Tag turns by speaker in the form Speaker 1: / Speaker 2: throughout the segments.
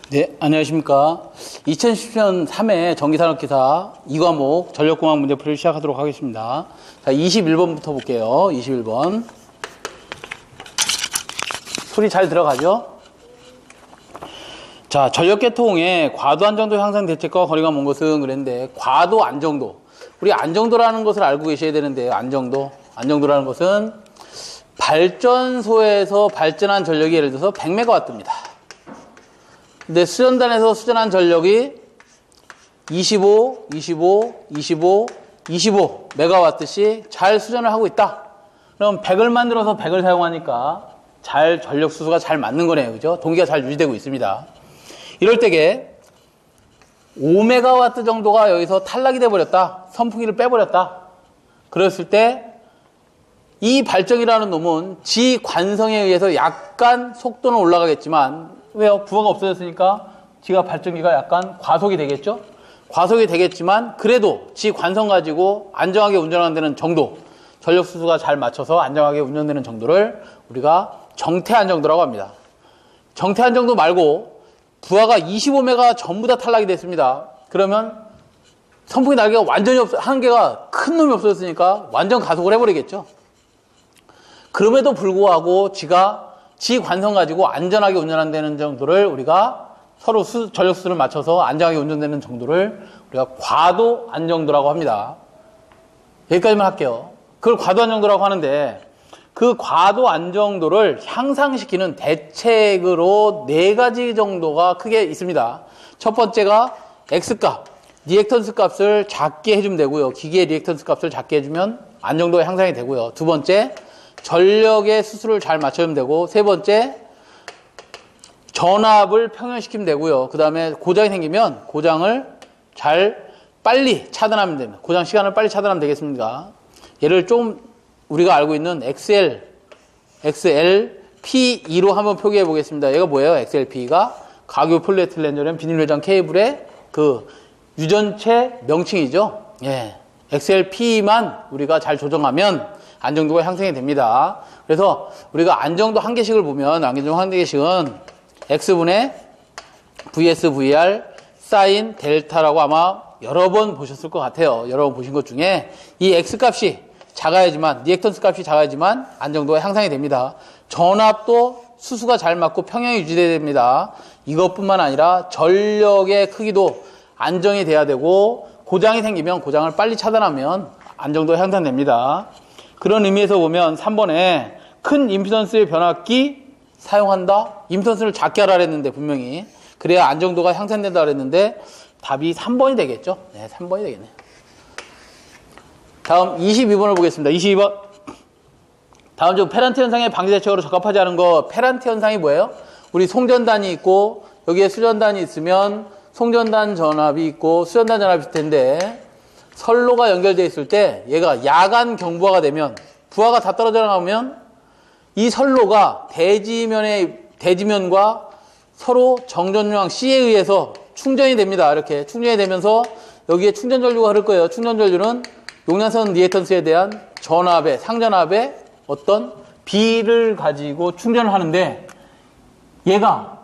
Speaker 1: 네, 안녕하십니까. 2010년 3회 전기산업기사 2과목 전력공학 문제풀이를 시작하도록 하겠습니다. 자, 21번부터 볼게요. 21번. 소리 잘 들어가죠? 자, 전력계통의 과도 안정도 향상 대책과 거리가 먼 것은 그랬는데, 과도 안정도. 우리 안정도라는 것을 알고 계셔야 되는데, 안정도라는 것은 발전소에서 발전한 전력이 예를 들어서 100메가와트입니다. 근데 수전단에서 수전한 전력이 25 메가와트씩 잘 수전을 하고 있다. 그럼 100을 만들어서 100을 사용하니까 잘 전력 수수가 잘 맞는 거네요. 그죠? 동기가 잘 유지되고 있습니다. 이럴 때게 5메가와트 정도가 여기서 탈락이 돼 버렸다. 선풍기를 빼버렸다. 그랬을 때 이 발정이라는 놈은 지 관성에 의해서 약간 속도는 올라가겠지만, 왜요? 부하가 없어졌으니까 지가 발전기가 약간 과속이 되겠죠? 과속이 되겠지만 그래도 지 관성 가지고 안정하게 운전하는 정도, 전력 수수가 잘 맞춰서 안정하게 운전되는 정도를 우리가 정태 안정도라고 합니다. 정태 안정도 말고 부하가 25메가 전부 다 탈락이 됐습니다. 그러면 선풍기 날개가 완전히 한 개가 큰 놈이 없어졌으니까 완전 가속을 해버리겠죠. 그럼에도 불구하고 지 관성 가지고 안전하게 운전한다는 정도를 우리가 서로 전력 수를 맞춰서 안전하게 운전되는 정도를 우리가 과도 안정도라고 합니다. 여기까지만 할게요. 그걸 과도 안정도라고 하는데, 그 과도 안정도를 향상시키는 대책으로 4가지 정도가 크게 있습니다. 첫 번째가 X값, 리액턴스 값을 작게 해주면 되고요. 기계의 리액턴스 값을 작게 해주면 안정도가 향상이 되고요. 두 번째, 전력의 수수를 잘 맞춰주면 되고, 세 번째, 전압을 평형시키면 되고요. 그 다음에 고장이 생기면 고장을 빨리 차단하면 됩니다. 고장 시간을 빨리 차단하면 되겠습니다. 얘를 좀 우리가 알고 있는 XLP2로 한번 표기해 보겠습니다. 얘가 뭐예요? XLP가 가교 폴리에틸렌 비닐 외장 케이블의 그 유전체 명칭이죠. 예. XLP만 우리가 잘 조정하면 안정도가 향상이 됩니다. 그래서 우리가 안정도 한계식을 보면, 안정도 한계식은 X분의 VS, VR, 사인, 델타라고 아마 여러 번 보셨을 것 같아요. 여러 번 보신 것 중에 이 X값이 작아야지만, 리액턴스 값이 작아야지만 안정도가 향상이 됩니다. 전압도 수수가 잘 맞고 평형이 유지돼야 됩니다. 이것뿐만 아니라 전력의 크기도 안정이 돼야 되고, 고장이 생기면 고장을 빨리 차단하면 안정도가 향상됩니다. 그런 의미에서 보면 3번에 큰 임피던스의 변압기 사용한다? 임피던스를 작게 하라 그랬는데, 분명히 그래야 안정도가 향상된다 그랬는데 답이 3번이 되겠죠? 네, 3번이 되겠네요. 다음 22번을 보겠습니다. 22번. 다음 중 페란트 현상의 방지 대책으로 적합하지 않은 거. 페란트 현상이 뭐예요? 우리 송전단이 있고 여기에 수전단이 있으면 송전단 전압이 있고 수전단 전압이 있을 텐데, 선로가 연결되어 있을 때 얘가 야간 경부하가 되면, 부하가 다 떨어져 나가면 이 선로가 대지면과 서로 정전요항 C에 의해서 충전이 됩니다. 이렇게 충전이 되면서 여기에 충전 전류가 흐를 거예요. 충전 전류는 용량선 리액턴스에 대한 전압의, 상전압의 어떤 B를 가지고 충전을 하는데, 얘가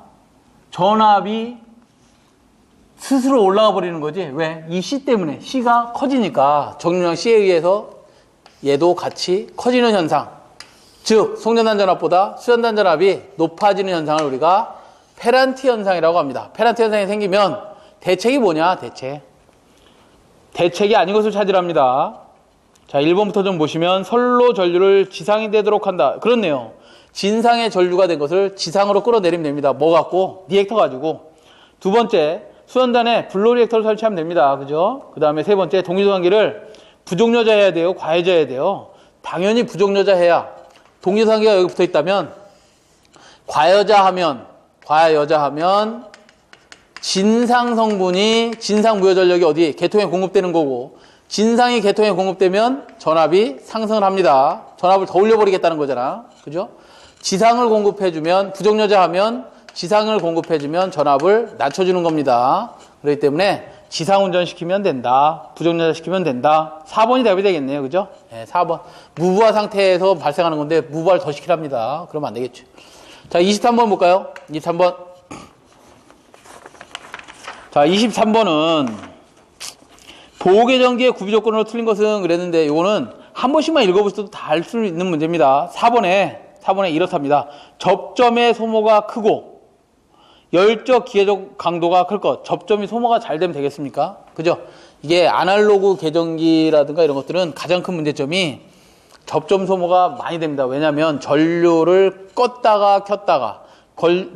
Speaker 1: 전압이 스스로 올라가 버리는 거지. 왜? 이 C 때문에. C가 커지니까 정류량 C에 의해서 얘도 같이 커지는 현상. 즉, 송전단 전압보다 수전단 전압이 높아지는 현상을 우리가 페란트 현상이라고 합니다. 페란트 현상이 생기면 대책이 뭐냐? 대책이 아닌 것을 찾으랍니다. 자, 1번부터 좀 보시면, 선로 전류를 지상이 되도록 한다. 그렇네요. 진상의 전류가 된 것을 지상으로 끌어내리면 됩니다. 뭐 갖고? 리액터 가지고. 두 번째, 수전단에 블로 리액터를 설치하면 됩니다. 그죠? 그 다음에 세 번째, 동기소환기를 부족여자 해야 돼요? 과여자 해야 돼요? 당연히 부족여자 해야. 동기소환기가 여기 붙어 있다면, 과여자 하면 진상 성분이, 진상 무효 전력이 어디? 계통에 공급되는 거고, 진상이 계통에 공급되면 전압이 상승을 합니다. 전압을 더 올려버리겠다는 거잖아. 그죠? 지상을 공급해주면, 부족여자 하면 지상을 공급해주면 전압을 낮춰주는 겁니다. 그렇기 때문에 지상 운전시키면 된다. 부족여자 시키면 된다. 4번이 답이 되겠네요. 그죠? 네, 4번. 무부하 상태에서 발생하는 건데 무부하를 더 시키랍니다. 그러면 안 되겠죠. 자, 23번 볼까요? 23번. 자, 23번은 보호계정기의 구비조건으로 틀린 것은 그랬는데 요거는 한 번씩만 읽어보셔도 다 알 수 있는 문제입니다. 4번에 이렇답니다. 접점의 소모가 크고 열적 기계적 강도가 클 것. 접점이 소모가 잘 되면 되겠습니까? 그죠? 이게 아날로그 계정기라든가 이런 것들은 가장 큰 문제점이 접점 소모가 많이 됩니다. 왜냐하면 전류를 껐다가 켰다가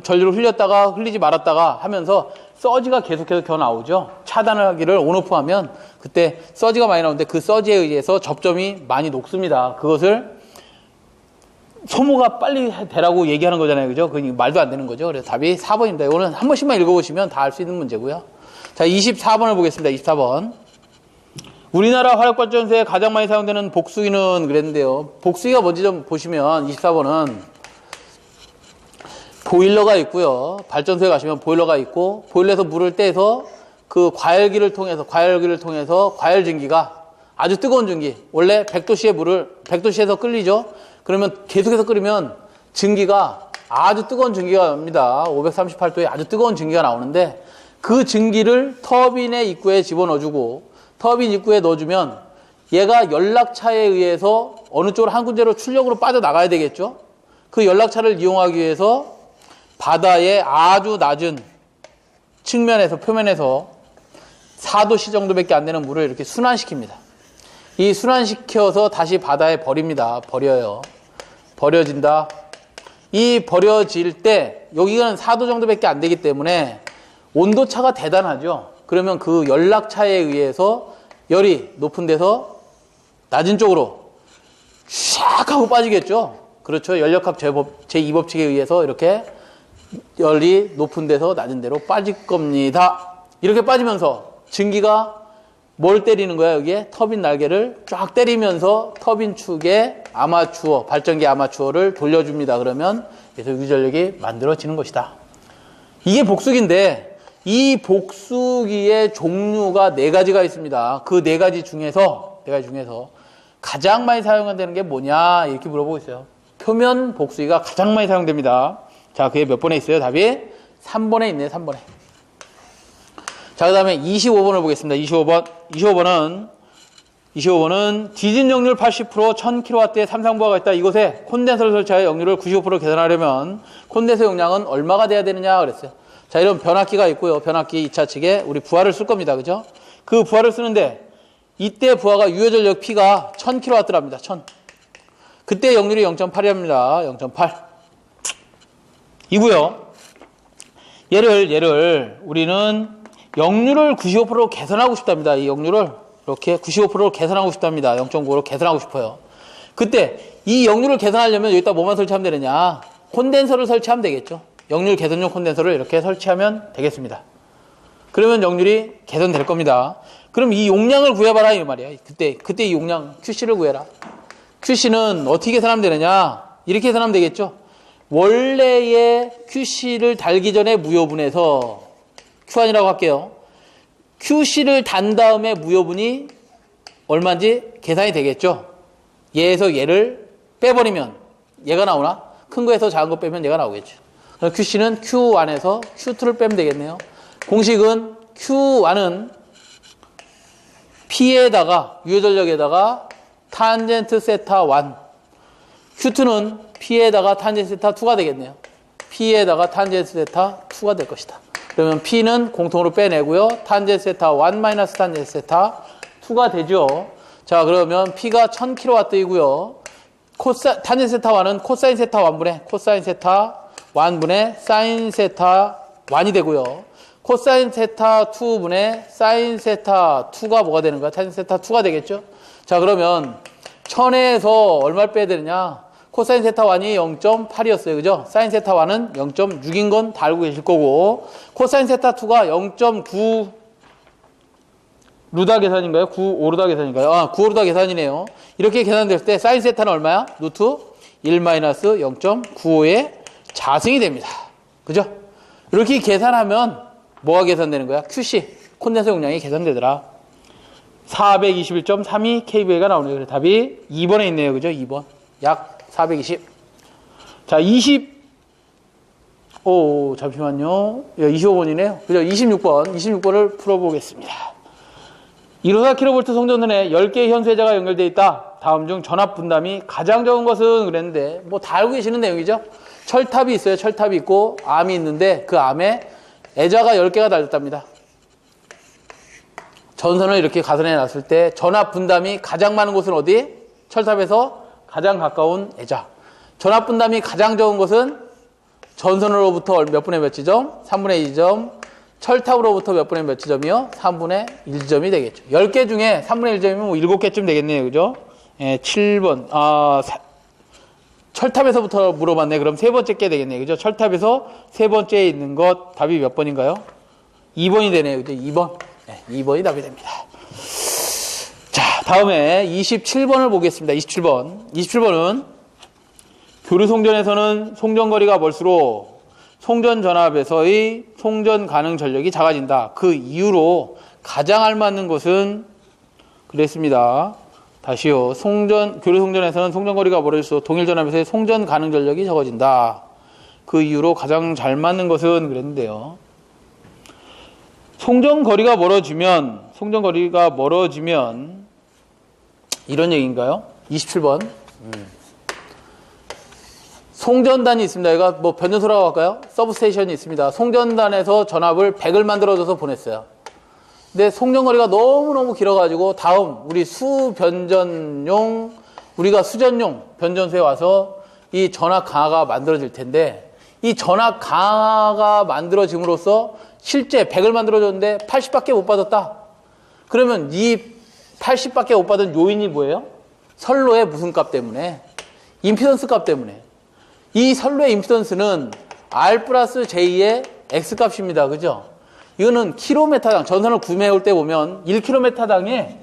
Speaker 1: 전류를 흘렸다가 흘리지 말았다가 하면서 서지가 계속해서 겨 나오죠. 차단을 하기를 온오프 하면 그때 서지가 많이 나오는데 그 서지에 의해서 접점이 많이 녹습니다. 그것을 소모가 빨리 되라고 얘기하는 거잖아요. 그죠? 그 말도 안 되는 거죠. 그래서 답이 4번입니다. 이거는 한 번씩만 읽어보시면 다 알 수 있는 문제고요. 자, 24번을 보겠습니다. 24번. 우리나라 화력발전소에 가장 많이 사용되는 복수기는 그랬는데요. 복수기가 뭔지 좀 보시면 24번은 보일러가 있고요. 발전소에 가시면 보일러가 있고 보일러에서 물을 떼서 그 과열기를 통해서 과열 증기가 아주 뜨거운 증기, 원래 100도씨의 물을 100도씨에서 끓이죠. 그러면 계속해서 끓이면 증기가 아주 뜨거운 증기가 납니다. 538도에 아주 뜨거운 증기가 나오는데 그 증기를 터빈의 입구에 집어넣어주고 터빈 입구에 넣어주면 얘가 연락차에 의해서 어느 쪽으로 한 군데로 출력으로 빠져나가야 되겠죠. 그 연락차를 이용하기 위해서 바다의 아주 낮은 측면에서 표면에서 4도씨 정도밖에 안 되는 물을 이렇게 순환시킵니다. 이 순환시켜서 다시 바다에 버립니다. 버려진다. 이 버려질 때 여기는 4도 정도밖에 안 되기 때문에 온도차가 대단하죠. 그러면 그 연락차에 의해서 열이 높은 데서 낮은 쪽으로 샥 하고 빠지겠죠. 그렇죠. 연력학 제2법칙에 의해서 이렇게 열이 높은 데서 낮은 데로 빠질 겁니다. 이렇게 빠지면서 증기가 뭘 때리는 거야? 여기에 터빈 날개를 쫙 때리면서 터빈 축에 발전기 아마추어를 돌려줍니다. 그러면 그래서 유전력이 만들어지는 것이다. 이게 복수기인데 이 복수기의 종류가 4가지가 있습니다. 그 4가지 중에서 가장 많이 사용되는 게 뭐냐 이렇게 물어보고 있어요. 표면 복수기가 가장 많이 사용됩니다. 자, 그게 몇 번에 있어요? 답이 3번에 있네요. 3번에. 자, 그 다음에 25번을 보겠습니다. 25번은 디진 역률 80% 1000kW의 삼상부하가 있다. 이곳에 콘덴서를 설치하여 역률을 95% 계산하려면 콘덴서 용량은 얼마가 돼야 되느냐 그랬어요. 자, 이런 변압기가 있고요. 변압기 2차 측에 우리 부하를 쓸 겁니다. 그죠? 그 부하를 쓰는데 이때 부하가 유효전력 P가 1000kW랍니다. 1000. 그때 역률이 0.8이랍니다. 0.8. 이고요. 얘를 우리는 역률을 95%로 개선하고 싶답니다. 이 역률을 이렇게 95%로 개선하고 싶답니다. 0.95로 개선하고 싶어요. 그때 이 역률을 개선하려면 여기다 뭐만 설치하면 되느냐? 콘덴서를 설치하면 되겠죠. 역률 개선용 콘덴서를 이렇게 설치하면 되겠습니다. 그러면 역률이 개선될 겁니다. 그럼 이 용량을 구해봐라 이 말이야. 그때 이 용량 QC를 구해라. QC는 어떻게 계산하면 되느냐? 이렇게 계산하면 되겠죠. 원래의 QC를 달기 전에 무효분에서 Q1이라고 할게요. QC를 단 다음에 무효분이 얼마인지 계산이 되겠죠. 얘에서 얘를 빼버리면 얘가 나오나? 큰 거에서 작은 거 빼면 얘가 나오겠죠. 그럼 QC는 Q1에서 Q2를 빼면 되겠네요. 공식은 Q1은 P에다가 유효전력에다가 탄젠트 세타 1, Q2는 P에다가 탄젠트 세타 2가 되겠네요. P에다가 탄젠트 세타 2가 될 것이다. 그러면 P는 공통으로 빼내고요. 탄젠트 세타 1 마이너스 탄젠트 세타 2가 되죠. 자, 그러면 P가 1000kW이고요. 탄젠트 세타 1은 코사인 세타 1분의 코사인 세타 1분의 사인 세타 1이 되고요. 코사인 세타 2분의 사인 세타 2가 뭐가 되는 거야? 탄젠트 세타 2가 되겠죠. 자, 그러면 1000에서 얼마를 빼야 되느냐? 코사인 세타 1이 0.8이었어요. 그죠? 사인 세타 1은 0.6인 건 다 알고 계실 거고, 코사인 세타 2가 0.9 루다 계산인가요? 9 오르다 계산인가요? 9 오르다 계산이네요. 이렇게 계산될 때 사인 세타는 얼마야? 루트 1 마이너스 0.95의 자승이 됩니다. 그죠? 이렇게 계산하면 뭐가 계산되는 거야? QC, 콘덴서 용량이 계산되더라. 421.32 kVA가 나오네요. 그래서 답이 2번에 있네요. 그죠? 2번. 약 420. 자, 오, 잠시만요. 25번이네요. 그죠? 26번을 풀어보겠습니다. 154kV 송전선에 10개의 현수회자가 연결되어 있다. 다음 중 전압 분담이 가장 적은 것은 그랬는데, 뭐 다 알고 계시는 내용이죠? 철탑이 있어요. 철탑이 있고, 암이 있는데, 그 암에 애자가 10개가 달렸답니다. 전선을 이렇게 가선해 놨을 때, 전압 분담이 가장 많은 곳은 어디? 철탑에서 가장 가까운 애자. 전압 분담이 가장 적은 것은 전선으로부터 몇 분의 몇 지점? 3분의 2점. 철탑으로부터 몇 분의 몇 지점이요? 3분의 1점이 되겠죠. 10개 중에 3분의 1점이면 뭐 7개쯤 되겠네요. 그죠? 예, 7번. 철탑에서부터 물어봤네. 그럼 세 번째 게 되겠네요. 그죠? 철탑에서 세 번째에 있는 것, 답이 몇 번인가요? 2번이 되네요. 그죠? 2번. 네, 2번이 답이 됩니다. 자, 다음에 27번을 보겠습니다. 27번은 교류송전에서는 송전거리가 멀수록 송전전압에서의 송전 가능 전력이 작아진다. 그 이유로 가장 알맞는 것은 그랬습니다. 다시요. 교류송전에서는 송전거리가 멀을수록 동일전압에서의 송전 가능 전력이 적어진다. 그 이유로 가장 잘 맞는 것은 그랬는데요. 송전거리가 멀어지면 이런 얘기인가요? 27번. 송전단이 있습니다. 여기가 뭐 변전소라고 할까요? 서브스테이션이 있습니다. 송전단에서 전압을 100을 만들어줘서 보냈어요. 근데 송전거리가 너무너무 길어가지고 다음 우리 우리가 수전용 변전소에 와서 이 전압 강화가 만들어질 텐데, 이 전압 강화가 만들어짐으로써 실제 100을 만들어줬는데 80밖에 못 받았다. 그러면 이 80밖에 못 받은 요인이 뭐예요? 선로의 무슨 값 때문에? 임피던스 값 때문에. 이 선로의 임피던스는 R 플러스 J의 X 값입니다. 그죠? 이거는 킬로미터당, 전선을 구매할 때 보면 1km당에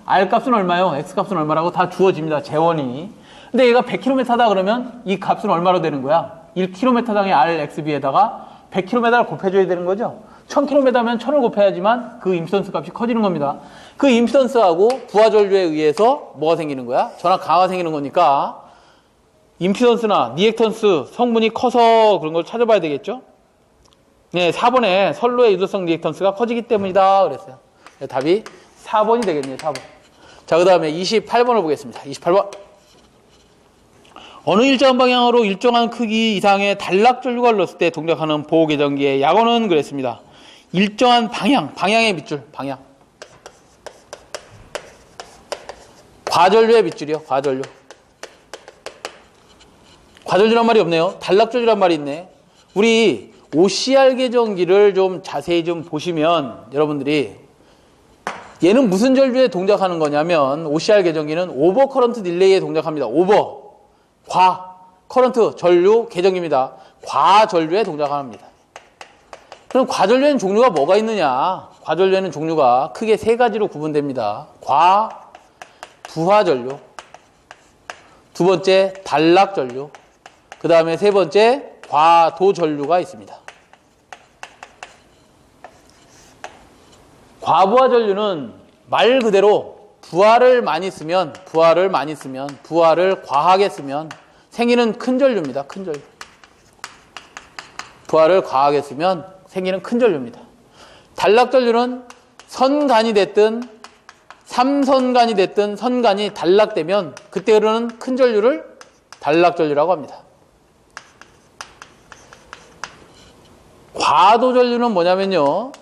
Speaker 1: R 값은 얼마요? X 값은 얼마라고 다 주어집니다. 재원이. 근데 얘가 100km다 그러면 이 값은 얼마로 되는 거야? 1km당의 RXB에다가 100km를 곱해줘야 되는 거죠? 1000km면 1000을 곱해야지만 그 임피던스 값이 커지는 겁니다. 그 임피던스하고 부하전류에 의해서 뭐가 생기는 거야? 전압 강화가 생기는 거니까 임피던스나 리액턴스 성분이 커서 그런 걸 찾아봐야 되겠죠? 네, 4번에 선로의 유도성 리액턴스가 커지기 때문이다 그랬어요. 네, 답이 4번이 되겠네요. 4번. 자, 그 다음에 28번을 보겠습니다. 28번. 어느 일정한 방향으로 일정한 크기 이상의 단락전류가 흘렀을 때 동작하는 보호계정기의 약어는 그랬습니다. 일정한 방향의 밑줄, 방향. 과전류의 밑줄이요, 과전류. 과전류란 말이 없네요. 단락전류란 말이 있네. 우리 OCR 계정기를 좀 자세히 좀 보시면 여러분들이 얘는 무슨 전류에 동작하는 거냐면 OCR 계정기는 오버 커런트 딜레이에 동작합니다. 과 커런트 전류 계정기입니다. 과전류에 동작합니다. 그럼 과전류에는 종류가 뭐가 있느냐? 과전류에는 종류가 크게 세 가지로 구분됩니다. 부하전류, 두 번째 단락전류, 그 다음에 세 번째 과도전류가 있습니다. 과부하전류는 말 그대로 부하를 과하게 쓰면 생기는 큰 전류입니다. 큰 전류. 부하를 과하게 쓰면 생기는 큰 전류입니다. 단락전류는 선간이 됐든 삼선간이 됐든 선간이 단락되면 그때 흐르는 큰 전류를 단락전류라고 합니다. 과도전류는 뭐냐면요,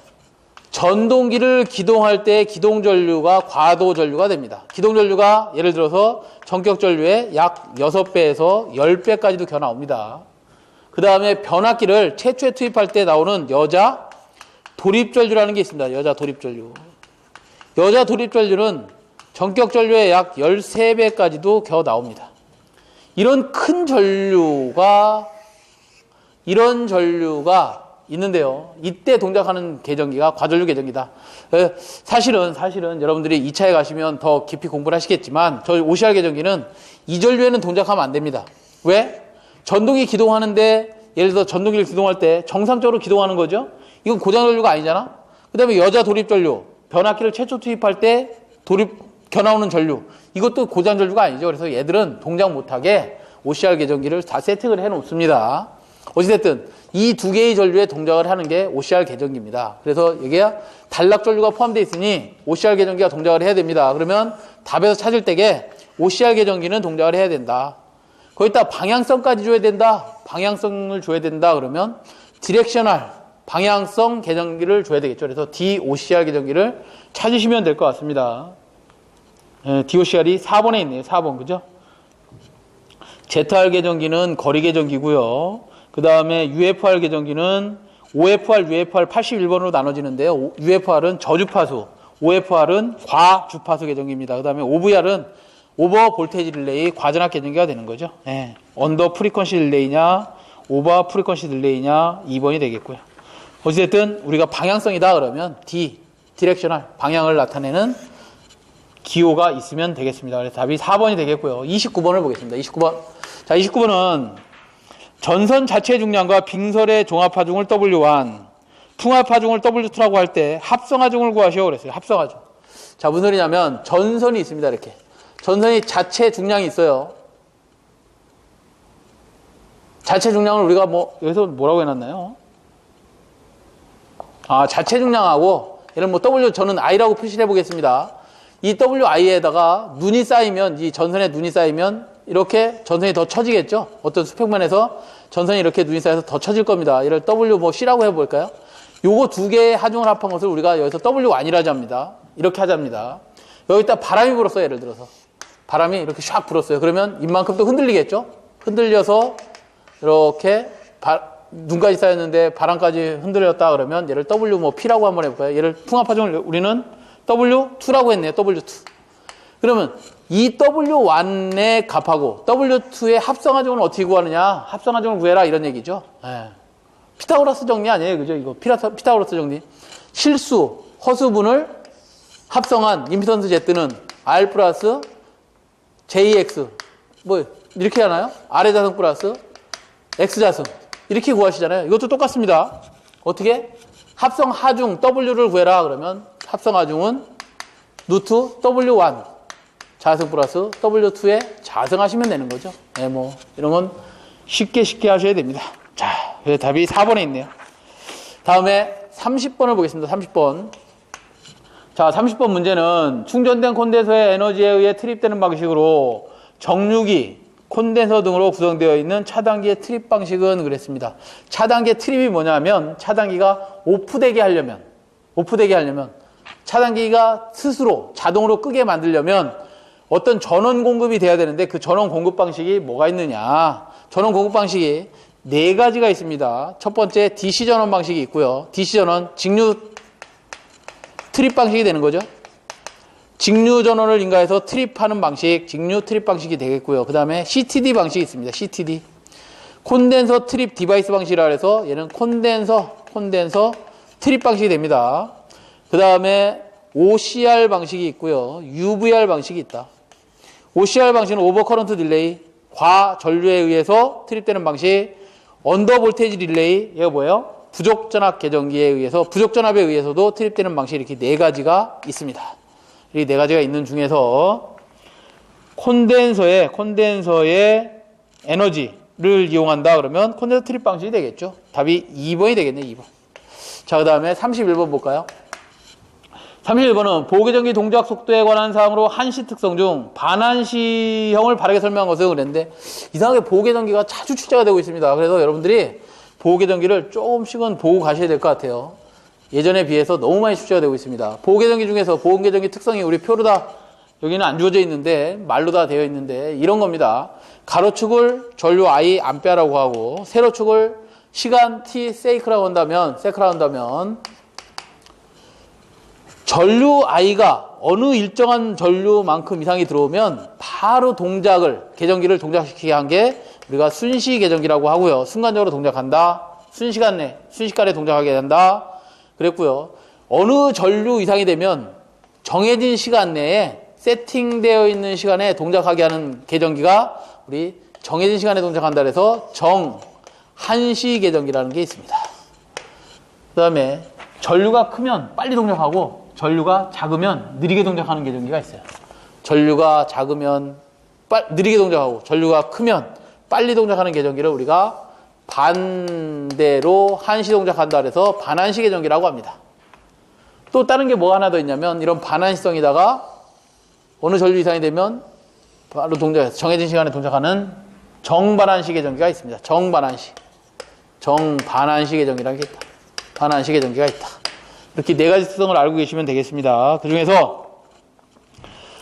Speaker 1: 전동기를 기동할 때 기동전류가 과도전류가 됩니다. 기동전류가 예를 들어서 전격전류의 약 6배에서 10배까지도 겨나옵니다. 그 다음에 변압기를 최초에 투입할 때 나오는 여자 도립전류라는 게 있습니다. 여자 도립전류. 여자 도립전류는 전격전류의 약 13배까지도 겨 나옵니다. 이런 전류가 있는데요. 이때 동작하는 계정기가 과전류 계정기다. 사실은 여러분들이 2차에 가시면 더 깊이 공부를 하시겠지만 저희 OCR 계정기는 이 전류에는 동작하면 안 됩니다. 왜? 전동기 기동하는데 예를 들어서 전동기를 기동할 때 정상적으로 기동하는 거죠. 이건 고장전류가 아니잖아. 그 다음에 여자 도립전류, 변압기를 최초 투입할 때 겨나오는 전류, 이것도 고장전류가 아니죠. 그래서 얘들은 동작 못하게 OCR 계정기를 다 세팅을 해 놓습니다. 어찌됐든 이 두 개의 전류에 동작을 하는 게 OCR 계전기입니다. 그래서 여기에 단락 전류가 포함되어 있으니 OCR 계전기가 동작을 해야 됩니다. 그러면 답에서 찾을 때에 OCR 계전기는 동작을 해야 된다. 거기다 방향성까지 줘야 된다. 방향성을 줘야 된다. 그러면 디렉셔널 방향성 계전기를 줘야 되겠죠. 그래서 DOCR 계전기를 찾으시면 될 것 같습니다. DOCR이 4번에 있네요. 4번 그죠? ZR 계전기는 거리 계전기고요. 그 다음에 UFR 계전기는 OFR, UFR 81번으로 나눠지는데요. UFR은 저주파수, OFR은 과주파수 계전기입니다. 그 다음에 OVR은 오버 볼테이지 릴레이 과전압 계전기가 되는 거죠. 언더 프리퀀시 릴레이냐, 오버 프리퀀시 릴레이냐 2번이 되겠고요. 어쨌든 우리가 방향성이다 그러면 D, 디렉셔널 방향을 나타내는 기호가 있으면 되겠습니다. 그래서 답이 4번이 되겠고요. 29번을 보겠습니다. 29번. 자, 29번은 전선 자체 중량과 빙설의 종합하중을 W1, 풍합하중을 W2라고 할 때 합성하중을 구하시오 그랬어요. 합성하중. 자, 무슨 소리냐면 전선이 있습니다. 이렇게. 전선이 자체 중량이 있어요. 자체 중량을 우리가 여기서 뭐라고 해놨나요? 자체 중량하고, 얘를 W, 저는 I라고 표시를 해보겠습니다. 이 WI에다가 눈이 쌓이면, 이 전선에 눈이 쌓이면, 이렇게 전선이 더 처지겠죠? 어떤 수평면에서 전선이 이렇게 눈이 쌓여서 더 처질 겁니다. 얘를 C라고 해볼까요? 요거 두 개의 하중을 합한 것을 우리가 여기서 W1이라고 합니다. 이렇게 하자입니다. 여기다 바람이 불었어요, 예를 들어서. 바람이 이렇게 샥 불었어요. 그러면 이만큼 또 흔들리겠죠? 흔들려서 이렇게 눈까지 쌓였는데 바람까지 흔들렸다 그러면 얘를 P라고 한번 해볼까요? 얘를 풍합하중을 우리는 W2라고 했네요. W2. 그러면 이 W1의 값하고 W2의 합성하중을 어떻게 구하느냐? 합성하중을 구해라 이런 얘기죠. 피타고라스 정리 아니에요. 그죠? 이거 피타고라스 정리. 실수, 허수분을 합성한 임피던스 Z는 R 플러스 JX. 이렇게 하나요? R의 자승 플러스 X 자승. 이렇게 구하시잖아요. 이것도 똑같습니다. 어떻게? 합성 하중 W를 구해라 그러면 합성 하중은 루트 W1 자승 플러스 W2에 자승하시면 되는 거죠. 이런 건 쉽게 하셔야 됩니다. 자, 그래서 답이 4번에 있네요. 다음에 30번을 보겠습니다. 30번. 자, 30번 문제는 충전된 콘덴서의 에너지에 의해 트립되는 방식으로 정류기, 콘덴서 등으로 구성되어 있는 차단기의 트립 방식은 그랬습니다. 차단기의 트립이 뭐냐면 차단기가 오프되게 하려면 차단기가 스스로 자동으로 끄게 만들려면 어떤 전원 공급이 돼야 되는데 그 전원 공급 방식이 뭐가 있느냐. 전원 공급 방식이 4가지가 있습니다. 첫 번째 DC 전원 방식이 있고요. DC 전원 직류 트립 방식이 되는 거죠. 직류 전원을 인가해서 트립하는 방식, 직류 트립 방식이 되겠고요. 그 다음에 CTD 방식이 있습니다. CTD. 콘덴서 트립 디바이스 방식이라 해서 얘는 콘덴서 트립 방식이 됩니다. 그 다음에 OCR 방식이 있고요. UVR 방식이 있다. OCR 방식은 오버커런트 딜레이, 과전류에 의해서 트립되는 방식, 언더 볼테이지 릴레이, 얘가 뭐예요? 부족전압 계전기에 의해서, 부족전압에 의해서도 트립되는 방식 이렇게 4가지가 있습니다. 이 4가지가 있는 중에서 콘덴서의 에너지를 이용한다 그러면 콘덴서 트립 방식이 되겠죠. 답이 2번이 되겠네, 2번. 자, 그 다음에 31번 볼까요? 31번은 보호계전기 동작 속도에 관한 사항으로 한시 특성 중 반한시형을 바르게 설명한 것을 그랬는데 이상하게 보호계전기가 자주 출제가 되고 있습니다. 그래서 여러분들이 보호계전기를 조금씩은 보고 가셔야 될 것 같아요. 예전에 비해서 너무 많이 출제가 되고 있습니다. 보호계전기 중에서 보호계전기 특성이 우리 표로 다 여기는 안 주어져 있는데 말로 다 되어 있는데 이런 겁니다. 가로축을 전류 I 암페어라고 하고 세로축을 시간 T 세이크라고 한다면 전류 I가 어느 일정한 전류만큼 이상이 들어오면 바로 계전기를 동작시키게 한 게 우리가 순시 계전기라고 하고요. 순간적으로 동작한다. 순식간에 동작하게 된다. 그랬고요. 어느 전류 이상이 되면 정해진 시간 내에 세팅되어 있는 시간에 동작하게 하는 계전기가 우리 정해진 시간에 동작한다 그래서 정한시 계전기라는 게 있습니다. 그 다음에 전류가 크면 빨리 동작하고 전류가 작으면 느리게 동작하는 계전기가 있어요. 전류가 작으면 느리게 동작하고 전류가 크면 빨리 동작하는 계전기를 우리가 반대로 한시 동작한다 그래서 반한시계 전기라고 합니다. 또 다른 게 뭐 하나 더 있냐면 이런 반한시성이다가 어느 전류 이상이 되면 바로 정해진 시간에 동작하는 정반한시계 전기가 있습니다. 정반한시계 전기라는 게 있다. 반한시계 전기가 있다. 이렇게 네 가지 특성을 알고 계시면 되겠습니다. 그 중에서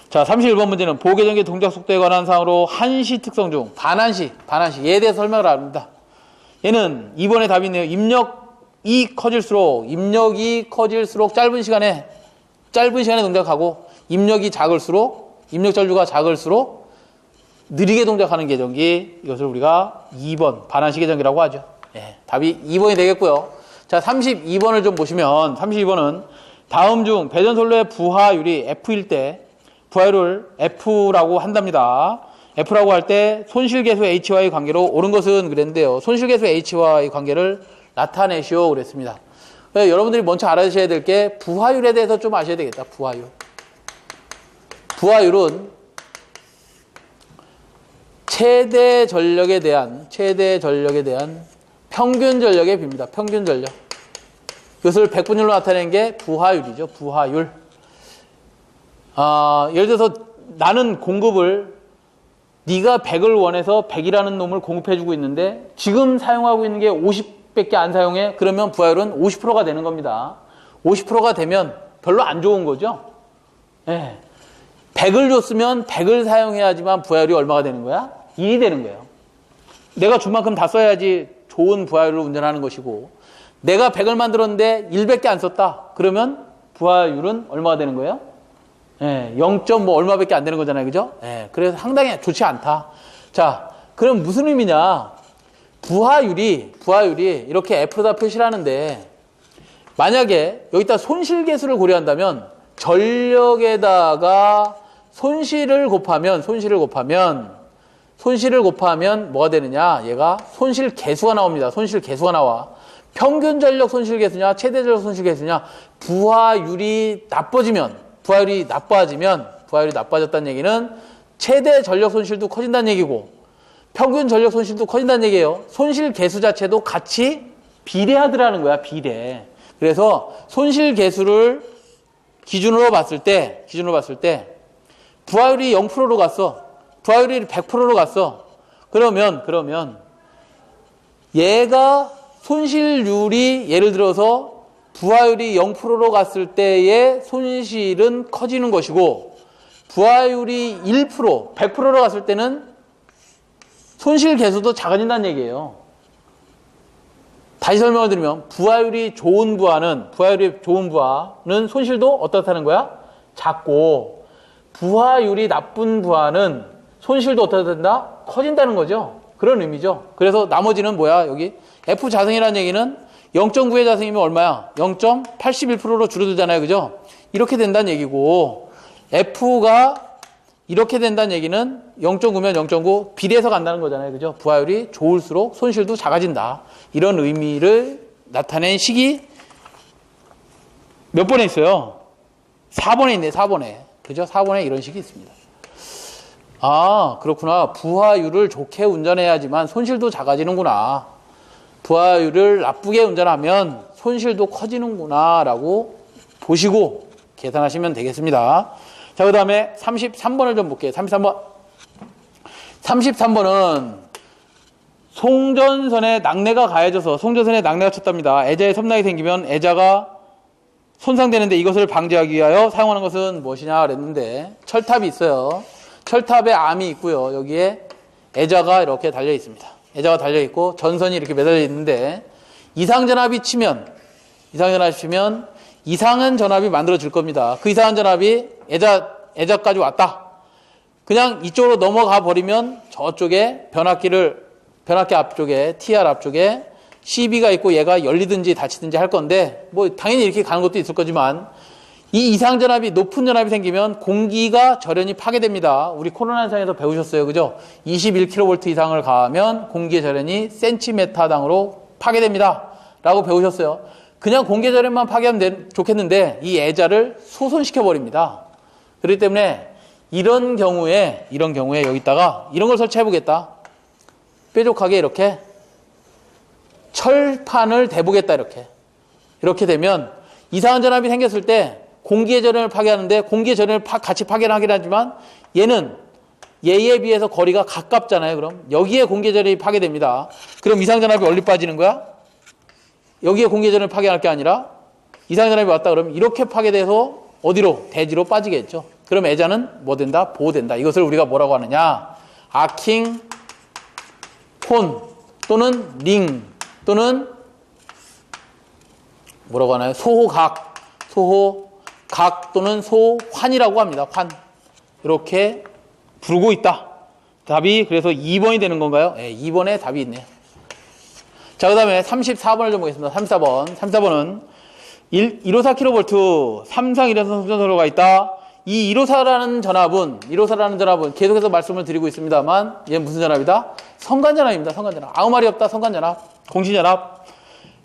Speaker 1: 자 31번 문제는 보계전기 동작 속도에 관한 사항으로 한시 특성 중 반한시 얘에 대해서 설명을 합니다. 얘는 2번의 답이 있네요. 입력이 커질수록 짧은 시간에 동작하고 입력 전류가 작을수록 느리게 동작하는 계전기, 이것을 우리가 2번 반한시 계전기라고 하죠. 예, 답이 2번이 되겠고요. 자 32번을 좀 보시면 32번은 다음 중 배전솔로의 부하율이 F일 때 부하율을 F라고 한답니다. F라고 할 때 손실계수 H와의 관계로 옳은 것은 그랬는데요. 손실계수 H와의 관계를 나타내시오 그랬습니다. 여러분들이 먼저 알아주셔야 될 게 부하율에 대해서 좀 아셔야 되겠다. 부하율은 최대 전력에 대한 평균 전력의 비입니다. 평균 전력. 이것을 백분율로 나타내는 게 부하율이죠. 부하율. 예를 들어서 나는 공급을 네가 100을 원해서 100이라는 놈을 공급해주고 있는데 지금 사용하고 있는 게 50밖에 안 사용해. 그러면 부하율은 50%가 되는 겁니다. 50%가 되면 별로 안 좋은 거죠. 네. 100을 줬으면 100을 사용해야지만 부하율이 얼마가 되는 거야? 1이 되는 거예요. 내가 준 만큼 다 써야지 좋은 부하율을 운전하는 것이고 내가 100을 만들었는데 1밖에 안 썼다. 그러면 부하율은 얼마가 되는 거예요? 0. 뭐 얼마밖에 안 되는 거잖아요. 그죠? 그래서 상당히 좋지 않다. 자, 그럼 무슨 의미냐? 부하율이 이렇게 F다 표시를 하는데 만약에 여기다 손실계수를 고려한다면 전력에다가 손실을 곱하면 뭐가 되느냐? 얘가 손실계수가 나옵니다. 손실계수가 나와. 평균 전력 손실계수냐, 최대 전력 손실계수냐, 부하율이 나빠졌다는 얘기는 최대 전력 손실도 커진다는 얘기고 평균 전력 손실도 커진다는 얘기예요. 손실계수 자체도 같이 비례하더라는 거야. 비례. 그래서 손실계수를 기준으로 봤을 때 부하율이 0%로 갔어. 부하율이 100%로 갔어. 그러면 얘가 손실률이 예를 들어서 부하율이 0%로 갔을 때의 손실은 커지는 것이고 부하율이 1%, 100%로 갔을 때는 손실 계수도 작아진다는 얘기예요. 다시 설명을 드리면 부하율이 좋은 부하는 손실도 어떻다는 거야? 작고 부하율이 나쁜 부하는 손실도 어떻게 된다? 커진다는 거죠. 그런 의미죠. 그래서 나머지는 뭐야? 여기 F 자승이라는 얘기는 0.9의 자승이면 얼마야? 0.81%로 줄어들잖아요. 그죠? 이렇게 된다는 얘기고 F가 이렇게 된다는 얘기는 0.9면 0.9 비례해서 간다는 거잖아요. 그죠? 부하율이 좋을수록 손실도 작아진다. 이런 의미를 나타낸 식이 몇 번에 있어요? 4번에 있네. 4번에. 그죠? 4번에 이런 식이 있습니다. 아, 그렇구나. 부하율을 좋게 운전해야지만 손실도 작아지는구나. 부하율을 나쁘게 운전하면 손실도 커지는구나 라고 보시고 계산하시면 되겠습니다. 자, 그 다음에 33번을 좀 볼게요. 33번은 송전선에 낙뢰가 가해져서 송전선에 낙뢰가 쳤답니다. 애자에 섬락이 생기면 애자가 손상되는데 이것을 방지하기 위하여 사용하는 것은 무엇이냐 그랬는데 철탑이 있어요. 철탑에 암이 있고요. 여기에 애자가 이렇게 달려 있습니다. 애자가 달려 있고 전선이 이렇게 매달려 있는데 이상전압이 치면 이상한 전압이 만들어질 겁니다. 그 이상한 전압이 애자까지 왔다. 그냥 이쪽으로 넘어가 버리면 저쪽에 변압기 앞쪽에 TR 앞쪽에 CB가 있고 얘가 열리든지 닫히든지 할 건데 뭐 당연히 이렇게 가는 것도 있을 거지만 이 이상전압이 높은 전압이 생기면 공기가 절연이 파괴됩니다. 우리 코로나 현상에서 배우셨어요. 그죠? 21kV 이상을 가하면 공기의 절연이 센티메타당으로 파괴됩니다. 라고 배우셨어요. 그냥 공기의 절연만 파괴하면 좋겠는데 이 애자를 소손시켜 버립니다. 그렇기 때문에 이런 경우에 여기다가 이런 걸 설치해 보겠다. 뾰족하게 이렇게 철판을 대보겠다 이렇게 되면 이상한 전압이 생겼을 때 공기의 전압을 파괴하는데 공기의 전압을 같이 파괴를 하긴 하지만 얘는 얘에 비해서 거리가 가깝잖아요. 그럼 여기에 공기의 전압이 파괴됩니다. 그럼 이상 전압이 어디 빠지는 거야? 여기에 공기의 전압을 파괴할 게 아니라 이상 전압이 왔다 그러면 이렇게 파괴돼서 어디로? 대지로 빠지겠죠. 그럼 애자는 뭐 된다? 보호된다. 이것을 우리가 뭐라고 하느냐? 아킹 콘 또는 링 또는 뭐라고 하나요? 소호각 또는 소환이라고 합니다. 환. 이렇게 부르고 있다. 답이 그래서 2번이 되는 건가요? 네, 2번에 답이 있네요. 자, 그 다음에 34번을 좀 보겠습니다. 34번은 154kV 3상 1호선 송전선로가 있다. 이 154라는 전압은 계속해서 말씀을 드리고 있습니다만 얘는 무슨 전압이다? 성간전압입니다. 성간전압. 아무 말이 없다. 성간전압. 공시전압.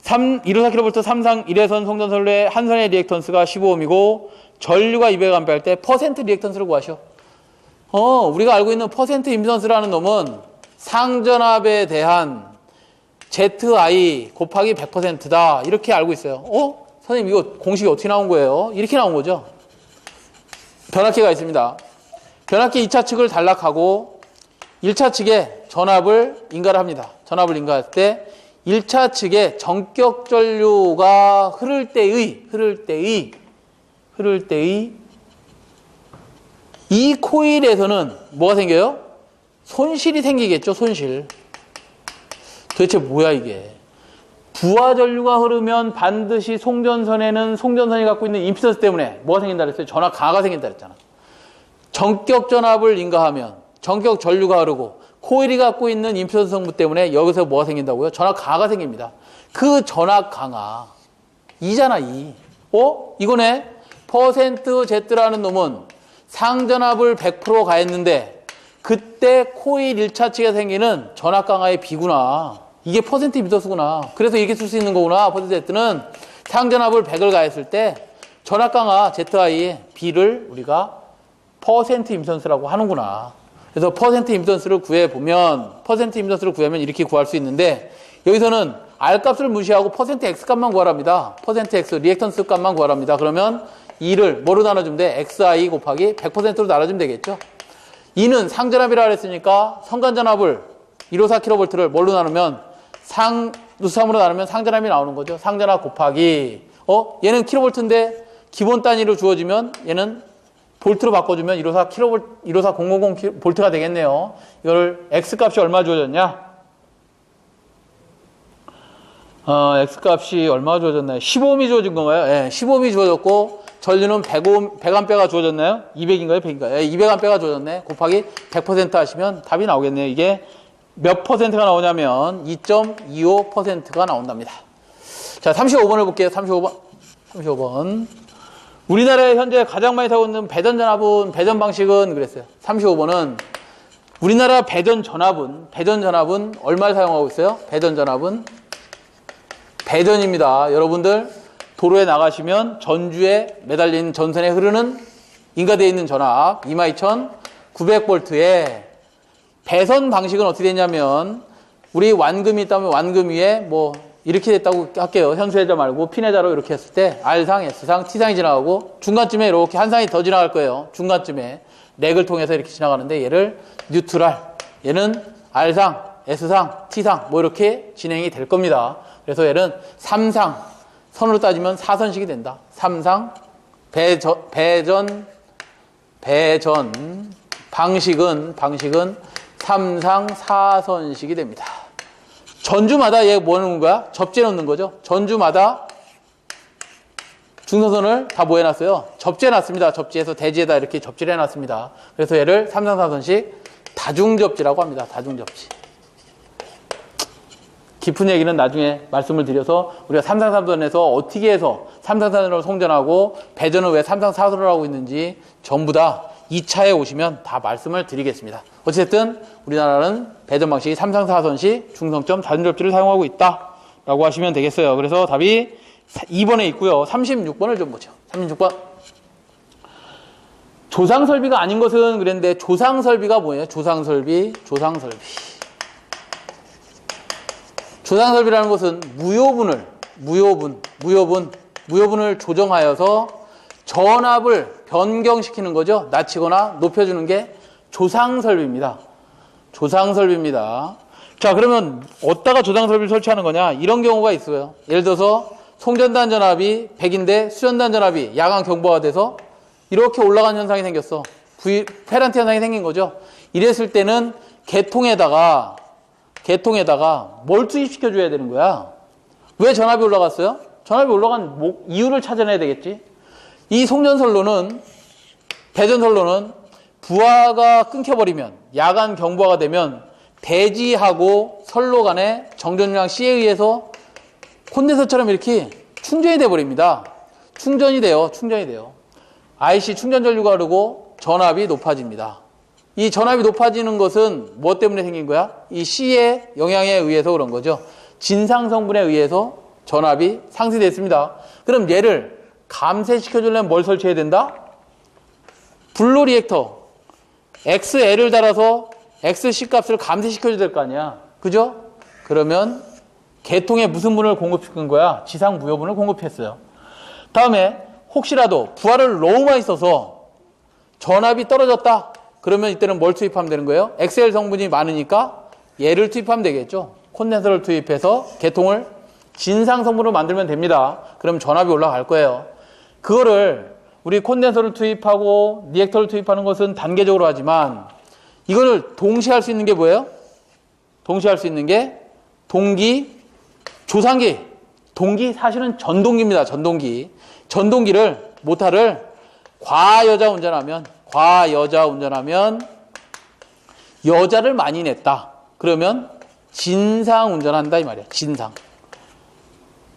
Speaker 1: 154kV 3상 1회선 송전선로의 한 선의 리액턴스가 15ohm이고 전류가 200A 할 때 퍼센트 리액턴스를 구하시오. 우리가 알고 있는 퍼센트 임피던스라는 놈은 상전압에 대한 ZI 곱하기 100%다. 이렇게 알고 있어요. 선생님 이거 공식이 어떻게 나온 거예요? 이렇게 나온 거죠. 변압기가 있습니다. 변압기 2차 측을 단락하고 1차 측에 전압을 인가를 합니다. 전압을 인가할 때 1차 측에 전격 전류가 흐를 때의 이 코일에서는 뭐가 생겨요? 손실이 생기겠죠. 손실. 도대체 뭐야 이게? 부하 전류가 흐르면 반드시 송전선에는 송전선이 갖고 있는 임피던스 때문에 뭐가 생긴다 그랬어요? 전압 강화가 생긴다 그랬잖아. 전격 전압을 인가하면 전격 전류가 흐르고 코일이 갖고 있는 임피던스 성분 때문에 여기서 뭐가 생긴다고요? 전압 강화가 생깁니다. 그 전압 강화 이잖아 이. 이거네. 퍼센트 Z라는 놈은 상전압을 100% 가했는데 그때 코일 1차 측에 생기는 전압 강화의 비구나. 이게 퍼센트 임피던스구나. 그래서 이렇게 쓸 수 있는 거구나. 퍼센트 Z는 상전압을 100을 가했을 때 전압 강화 ZI B를 우리가 퍼센트 임피던스라고 하는구나. 그래서 퍼센트 임피던스를 구하면 이렇게 구할 수 있는데 여기서는 R 값을 무시하고 퍼센트 X 값만 구하랍니다. 퍼센트 X 리액턴스 값만 구하랍니다. 그러면 2를 뭐로 나눠주면 돼? XI 곱하기 100%로 나눠주면 되겠죠. 2는 상전압이라 그랬으니까 성간전압을 154kV를 뭘로 나누면 누수함으로 나누면 상전압이 나오는 거죠. 상전압 곱하기 얘는 킬로볼트인데 기본 단위로 주어지면 얘는 볼트로 바꿔주면 154,000 볼트가 되겠네요. 이걸 X값이 얼마 주어졌냐? X값이 얼마 주어졌나요? 15ohm이 주어진 건가요? 네, 15ohm이 주어졌고 전류는 100A가 주어졌나요? 200인가요? 100인가요? 네, 200A가 주어졌네. 곱하기 100% 하시면 답이 나오겠네요. 이게 몇 퍼센트가 나오냐면 2.25%가 나온답니다. 자, 35번을 볼게요. 35번. 우리나라에 현재 가장 많이 사고 있는 배전 방식은 그랬어요. 35번은 우리나라 배전 전압은 얼마를 사용하고 있어요? 배전 전압은 배전입니다. 여러분들 도로에 나가시면 전주에 매달린 전선에 흐르는 인가되어 있는 전압 22,900V에 배선 방식은 어떻게 되냐면 우리 완금이 있다면 완금 위에 뭐 이렇게 됐다고 할게요. 현수회자 말고 핀회자로 이렇게 했을 때 R상, S상, T상이 지나가고 중간쯤에 이렇게 한 상이 더 지나갈 거예요. 중간쯤에 렉을 통해서 이렇게 지나가는데 얘를 뉴트럴, 얘는 R상, S상, T상 뭐 이렇게 진행이 될 겁니다. 그래서 얘는 3상, 선으로 따지면 4선식이 된다. 3상 배전 방식은 3상 4선식이 됩니다. 전주마다 얘 뭐 넣는 거야? 접재 넣는 거죠. 전주마다 중선선을 다 뭐 해놨어요? 접재 해놨습니다. 접지해서 대지에다 이렇게 접지를 해놨습니다. 그래서 얘를 3상 4선식 다중접지라고 합니다. 다중접지. 깊은 얘기는 나중에 말씀을 드려서 우리가 3상 3선에서 어떻게 해서 3상 4선으로 송전하고 배전을 왜 3상 4선으로 하고 있는지 전부 다 2차에 오시면 다 말씀을 드리겠습니다. 어쨌든 우리나라는 배전 방식이 3상 4선식 중성점 다중접지를 사용하고 있다라고 하시면 되겠어요. 그래서 답이 2번에 있고요. 36번을 좀 보죠. 36번. 조상설비가 아닌 것은 그랬는데 조상설비가 뭐예요? 조상설비. 조상설비라는 것은 무효분을 조정하여서 전압을 변경시키는 거죠. 낮추거나 높여주는 게 조상설비입니다. 조상설비입니다. 자, 그러면 어디다가 조상설비를 설치하는 거냐? 이런 경우가 있어요. 예를 들어서 송전단 전압이 100인데 수전단 전압이 야간 경보가 돼서 이렇게 올라가는 현상이 생겼어. 페란트 현상이 생긴 거죠. 이랬을 때는 개통에다가 뭘 투입시켜 줘야 되는 거야? 왜 전압이 올라갔어요? 전압이 올라간 이유를 찾아내야 되겠지. 이 배전선로는 부하가 끊겨버리면, 야간 경보가 되면 배지하고 선로 간의 정전율량 C에 의해서 콘덴서처럼 이렇게 충전이 돼 버립니다. 충전이 돼요. IC 충전 전류가 흐르고 전압이 높아집니다. 이 전압이 높아지는 것은 무엇 때문에 생긴 거야? 이 C의 영향에 의해서 그런 거죠. 진상 성분에 의해서 전압이 상쇄됐습니다. 그럼 얘를 감쇄시켜주려면 뭘 설치해야 된다? 블루 리액터 XL을 달아서 XC 값을 감쇄시켜줘야 될 거 아니야. 그죠? 그러면 개통에 무슨 분을 공급시킨 거야? 지상 무효분을 공급했어요. 다음에 혹시라도 부하를 너무 많이 써서 전압이 떨어졌다. 그러면 이때는 뭘 투입하면 되는 거예요? XL 성분이 많으니까 얘를 투입하면 되겠죠. 콘덴서를 투입해서 개통을 진상 성분으로 만들면 됩니다. 그럼 전압이 올라갈 거예요. 그거를 우리 콘덴서를 투입하고 리액터를 투입하는 것은 단계적으로 하지만 이거를 동시에 할 수 있는 게 뭐예요? 동시에 할 수 있는 게 동기, 조상기. 동기 사실은 전동기입니다. 전동기를 모터를 과여자 운전하면 여자를 많이 냈다. 그러면 진상 운전한다 이 말이야.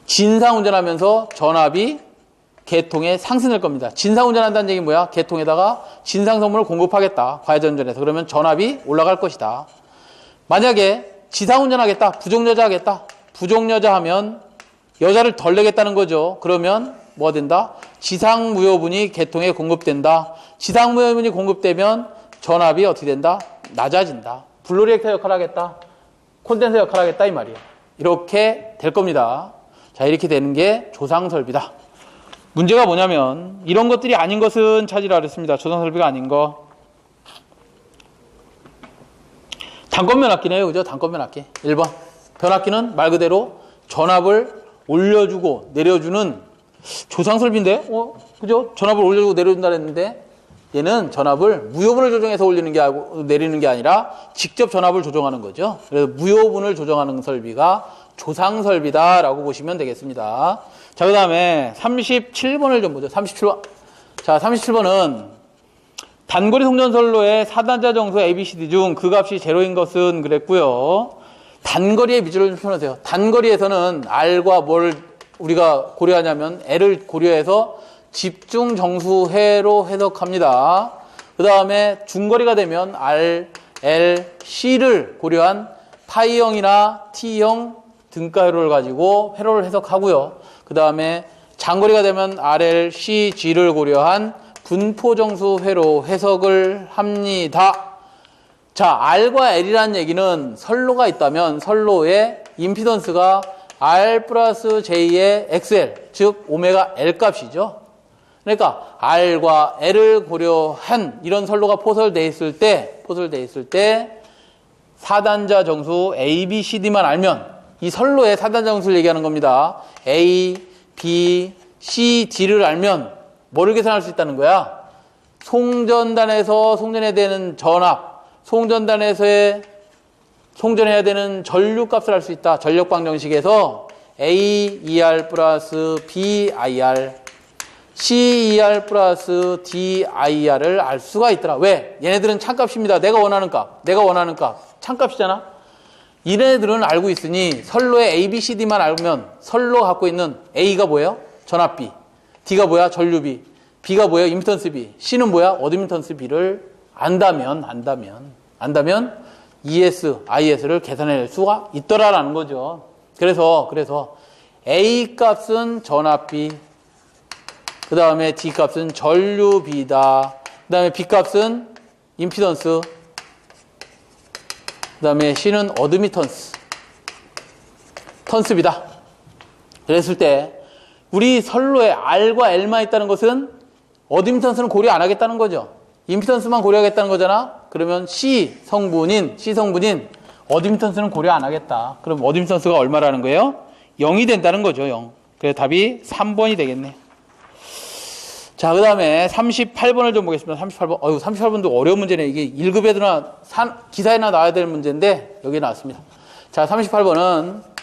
Speaker 1: 진상 운전하면서 전압이 개통에 상승될 겁니다. 진상 운전한다는 얘기는 뭐야? 개통에다가 진상 성분을 공급하겠다. 과여자 운전해서. 그러면 전압이 올라갈 것이다. 만약에 지상 운전하겠다. 부족여자 하겠다. 부족여자 하면 여자를 덜 내겠다는 거죠. 그러면 뭐가 된다? 지상무효분이 개통에 공급된다. 지상무효분이 공급되면 전압이 어떻게 된다? 낮아진다. 블루 리액터 역할을 하겠다. 콘덴서 역할을 하겠다 이 말이에요. 이렇게 될 겁니다. 자, 이렇게 되는 게 조상설비다. 문제가 뭐냐면 이런 것들이 아닌 것은 찾으라 그랬습니다. 조상설비가 아닌 거. 단건 변압기네요. 그죠? 단건 변압기. 1번. 변압기는 말 그대로 전압을 올려주고 내려주는 조상설비인데? 그죠? 전압을 올려주고 내려준다 그랬는데 얘는 전압을 무효분을 조정해서 올리는 게 아니고 내리는 게 아니라 직접 전압을 조정하는 거죠. 그래서 무효분을 조정하는 설비가 조상설비다라고 보시면 되겠습니다. 자, 그 다음에 37번을 좀 보죠. 37번. 자, 37번은 단거리 송전선로의 4단자 정수 ABCD 중 그 값이 제로인 것은 그랬고요. 단거리의 미지를 좀 표현하세요. 단거리에서는 R과 뭘 우리가 고려하냐면 L을 고려해서 집중 정수회로 해석합니다. 그 다음에 중거리가 되면 R, L, C를 고려한 파이형이나 T형 등가회로를 가지고 회로를 해석하고요. 그 다음에 장거리가 되면 RL, C, G를 고려한 분포정수 회로 해석을 합니다. 자, R과 L이라는 얘기는 선로가 있다면 선로의 임피던스가 R 플러스 J의 XL, 즉 오메가 L 값이죠. 그러니까 R과 L을 고려한 이런 선로가 포설되어 있을 때 4단자 정수 A, B, C, D만 알면 이 선로의 4단자 정수를 얘기하는 겁니다. A, B, C, D를 알면 뭐를 계산할 수 있다는 거야? 송전단에서 송전해야 되는 전압, 송전단에서의 송전해야 되는 전류값을 알 수 있다. 전력 방정식에서 AER 플러스 BIR, CER 플러스 DIR을 알 수가 있더라. 왜? 얘네들은 찬값입니다. 내가 원하는 값, 찬값이잖아. 얘네들은 알고 있으니 선로의 ABCD만 알면 선로 갖고 있는 A가 뭐예요? 전압B, D가 뭐야? 전류B, B가 뭐예요? 임피던스 B, C는 뭐야? 어드미턴스 B를 안다면 ES, IS를 계산해낼 수가 있더라라는 거죠. 그래서 A 값은 전압B, 그 다음에 D 값은 전류B다. 그 다음에 B 값은 임피던스, 그 다음에 C는 어드미턴스. 턴스비다. 그랬을 때 우리 선로에 R과 L만 있다는 것은 어드미턴스는 고려 안 하겠다는 거죠. 임피던스만 고려하겠다는 거잖아. 그러면 C 성분인 어드미턴스는 고려 안 하겠다. 그럼 어드미턴스가 얼마라는 거예요? 0이 된다는 거죠. 0. 그래서 답이 3번이 되겠네. 자, 그 다음에 38번을 좀 보겠습니다. 38번. 38번도 어려운 문제네. 이게 1급에도나 기사에나 나와야 될 문제인데 여기 나왔습니다. 자, 38번은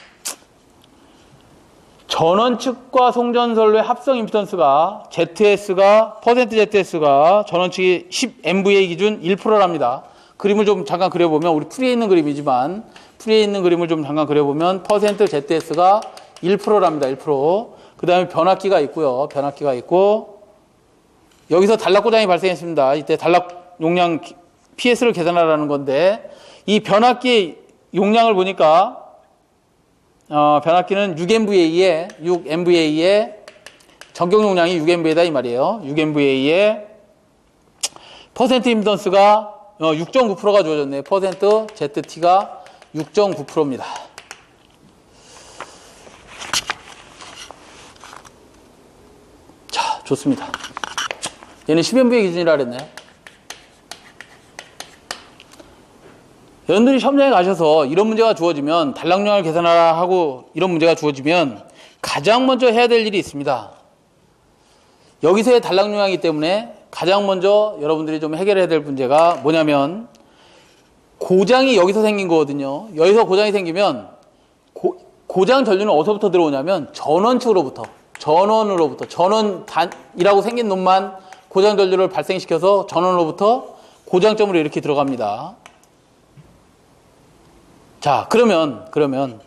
Speaker 1: 전원 측과 송전선로의 합성 임피던스가 %ZS가 전원 측이 10MVA 기준 1%랍니다. 그림을 좀 잠깐 그려보면, 우리 풀이에 있는 그림이지만, 풀이에 있는 그림을 좀 잠깐 그려보면, %ZS가 1%랍니다. 1%. 그 다음에 변압기가 있고요. 변압기가 있고, 여기서 단락고장이 발생했습니다. 이때 단락 용량 PS를 계산하라는 건데, 이 변압기의 용량을 보니까, 변압기는 6MVA에 전격 용량이 6MVA다 이 말이에요. 6MVA에 퍼센트 임피던스가 6.9%가 주어졌네요. 퍼센트 ZT가 6.9%입니다. 자, 좋습니다. 얘는 10MVA 기준이라 그랬네. 여러분들이 시험장에 가셔서 이런 문제가 주어지면 단락용량을 계산하라 하고 이런 문제가 주어지면 가장 먼저 해야 될 일이 있습니다. 여기서의 단락용량이기 때문에 가장 먼저 여러분들이 좀 해결해야 될 문제가 뭐냐면, 고장이 여기서 생긴 거거든요. 여기서 고장이 생기면 고장 전류는 어디서부터 들어오냐면 전원으로부터 전원이라고 생긴 놈만 고장 전류를 발생시켜서 전원으로부터 고장점으로 이렇게 들어갑니다. 자, 그러면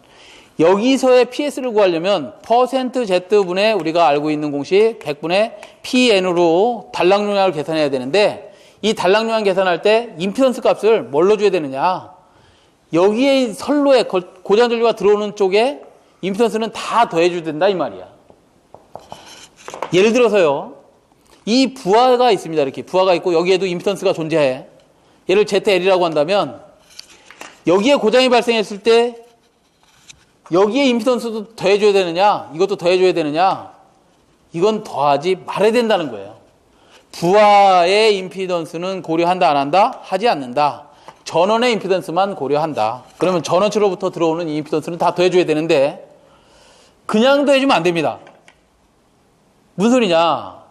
Speaker 1: 여기서의 PS를 구하려면 %Z분의 우리가 알고 있는 공식 100분의 PN으로 단락용량을 계산해야 되는데, 이 단락용량 계산할 때 임피던스 값을 뭘로 줘야 되느냐? 여기에 선로에 고장 전류가 들어오는 쪽에 임피던스는 다 더해줘야 된다 이 말이야. 예를 들어서요, 이 부하가 있습니다. 이렇게 부하가 있고 여기에도 임피던스가 존재해. 얘를 ZL이라고 한다면, 여기에 고장이 발생했을 때 여기에 임피던스도 더해줘야 되느냐, 이것도 더해줘야 되느냐, 이건 더하지 말아야 된다는 거예요. 부하의 임피던스는 고려한다 안 한다? 하지 않는다. 전원의 임피던스만 고려한다. 그러면 전원치로부터 들어오는 이 임피던스는 다 더해줘야 되는데 그냥 더해주면 안 됩니다. 무슨 소리냐?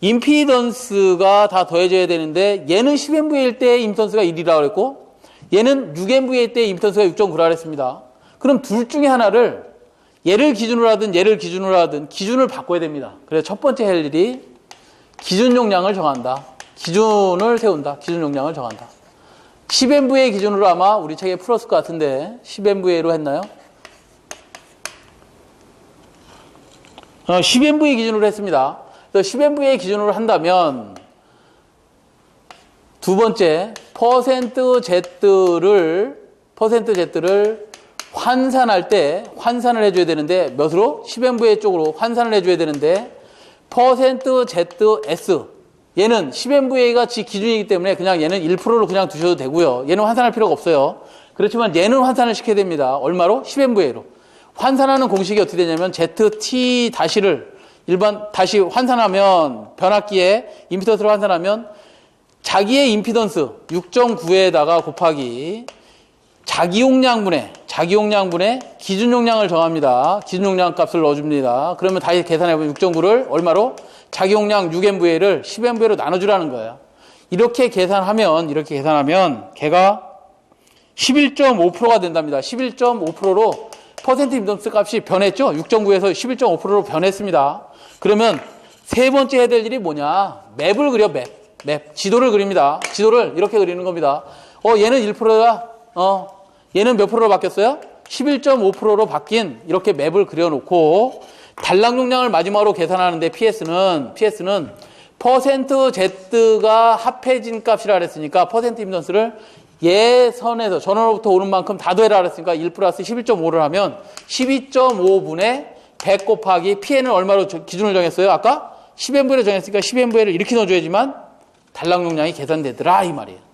Speaker 1: 임피던스가 다 더해져야 되는데 얘는 10MVA일 때 임피던스가 1이라고 그랬고 얘는 6MVA 때 임피던스가 6.9라 그랬습니다. 그럼 둘 중에 하나를 얘를 기준으로 하든 기준을 바꿔야 됩니다. 그래서 첫 번째 할 일이 기준 용량을 정한다. 기준을 세운다. 기준 용량을 정한다. 10MVA 기준으로 아마 우리 책에 풀었을 것 같은데 10MVA로 했나요? 10MVA 기준으로 했습니다. 그래서 10MVA 기준으로 한다면 두 번째 %Z를 환산할 때 환산을 해줘야 되는데 몇으로? 10MVA 쪽으로 환산을 해줘야 되는데 %ZS 얘는 10MVA가 지 기준이기 때문에 그냥 얘는 1%로 그냥 두셔도 되고요. 얘는 환산할 필요가 없어요. 그렇지만 얘는 환산을 시켜야 됩니다. 얼마로? 10MVA로. 환산하는 공식이 어떻게 되냐면 ZT 다시를 다시 환산하면 변압기에 임피던스로 환산하면 자기의 임피던스 6.9에다가 곱하기 자기 용량분의 기준 용량을 정합니다. 기준 용량 값을 넣어줍니다. 그러면 다시 계산해보면 6.9를 얼마로? 자기 용량 6MVA를 10MVA로 나눠주라는 거예요. 이렇게 계산하면 걔가 11.5%가 된답니다. 11.5%로 퍼센트 임피던스 값이 변했죠? 6.9에서 11.5%로 변했습니다. 그러면 세 번째 해야 될 일이 뭐냐? 맵을 그려, 맵. 지도를 그립니다. 지도를 이렇게 그리는 겁니다. 얘는 1%야. 얘는 몇 프로로 바뀌었어요? 11.5%로 바뀐 이렇게 맵을 그려놓고 단락 용량을 마지막으로 계산하는데 PS는 %Z가 합해진 값이라 그랬으니까 퍼센트 임피던스를 선에서 전원으로부터 오는 만큼 다 더해라 그랬으니까 1 플러스 11.5를 하면 12.5분의 100 곱하기 PN을 얼마로 기준을 정했어요? 아까 10MV를 정했으니까 10MV를 이렇게 넣어줘야지만 단락 용량이 계산되더라 이 말이에요.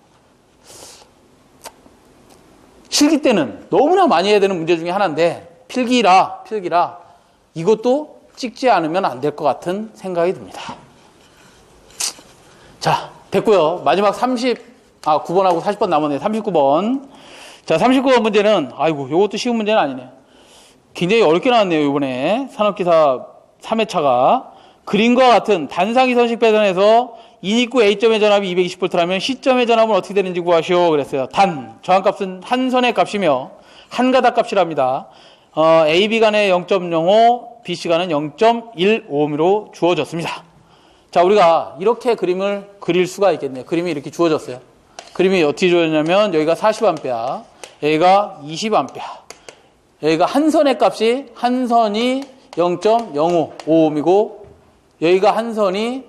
Speaker 1: 실기 때는 너무나 많이 해야 되는 문제 중에 하나인데 필기라 이것도 찍지 않으면 안 될 것 같은 생각이 듭니다. 자, 됐고요. 마지막 9번하고 40번 남았네요. 39번. 자, 39번 문제는, 아이고, 요것도 쉬운 문제는 아니네요. 굉장히 어렵게 나왔네요, 이번에. 산업기사 3회차가. 그림과 같은 단상이선식 배선에서 인입구 A점의 전압이 220V라면 C점의 전압은 어떻게 되는지 구하시오. 그랬어요. 저항값은 한 선의 값이며, 한 가닥 값이랍니다. AB 간의 0.05, BC 간은 0.15로 주어졌습니다. 자, 우리가 이렇게 그림을 그릴 수가 있겠네요. 그림이 이렇게 주어졌어요. 그림이 어떻게 주어졌냐면, 여기가 40A, 여기가 20A. 여기가 한 선의 값이, 한 선이 0.05Ω이고, 여기가 한 선이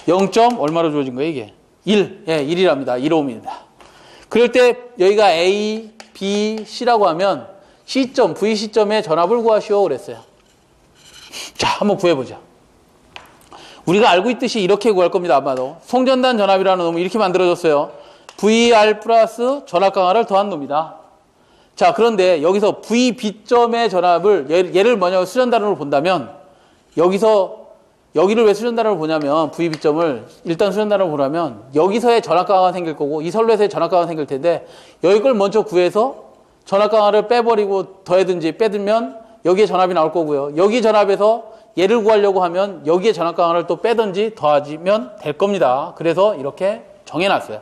Speaker 1: 0. 얼마로 주어진 거예요, 이게? 1. 예, 1이랍니다. 1Ω입니다. 그럴 때, 여기가 A, B, C라고 하면, C점, VC점의 전압을 구하시오. 그랬어요. 자, 한번 구해보자. 우리가 알고 있듯이 이렇게 구할 겁니다, 아마도. 송전단 전압이라는 놈을 이렇게 만들어졌어요. VR 플러스 전압 강화를 더한 놈이다. 자, 그런데 여기서 VB점의 전압을, 얘를 뭐냐면 수전단으로 본다면, 여기를 왜 수전단으로 보냐면, VB점을 일단 수전단으로 보라면, 여기서의 전압 강화가 생길 거고, 이 선로에서의 전압 강화가 생길 텐데, 여기 걸 먼저 구해서 전압 강화를 빼버리고 더해든지 빼들면, 여기에 전압이 나올 거고요. 여기 전압에서 얘를 구하려고 하면, 여기에 전압 강화를 또 빼든지 더하면 될 겁니다. 그래서 이렇게 정해놨어요.